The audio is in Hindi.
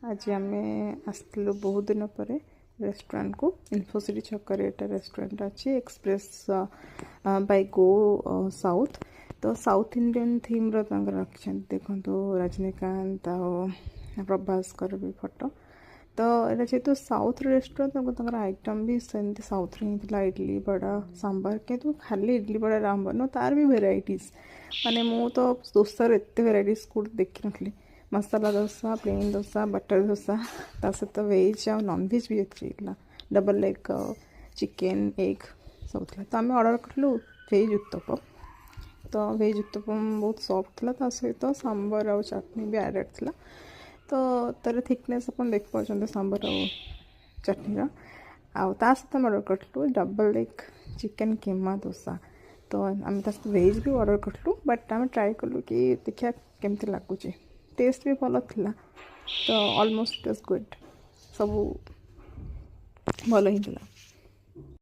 आज आम आसलु बहुत दिन पर रेस्टोरेंट को इन्फोसिटी छक रेस्टोरेंट अच्छी एक्सप्रेस बाय गो साउथ। तो साउथ इंडियन थीम रखी देखो रजनीकांत प्रभास्कर भी फोटो। तो ये जेहतु साउथ रेस्टोरेंट आइटम भी सेमती साउथ इडली बड़ा सांबर किंतु खाली इडली बड़ा सांबर न तार भी भेराइटीज माने मु तो दोसार एत भेराइटीज को देखी नी। मसाला डोसा, प्लेन डोसा, बटर डोसा ता सहित वेज आ नॉन वेज भी अच्छी डबल लेग चिकेन एग सब थी। तो आम ऑर्डर कलु वेज उत्तपम। तो वेज उत्तपम बहुत सॉफ्ट था सहित सांबर आ चटनी भी एडेड थी। तो तार थिकनेस आप देख पार्टी सांबर आ चटनी ता सहित आम ऑर्डर कलु डबल लेग चिकेन कीमा डोसा। तो आम सहित वेज भी ऑर्डर कलु बट आम ट्राए कलु कि देखा केमती लगुच। टेस्ट भी भल था। तो ऑलमोस्ट इट वाज गुड सब भल ही।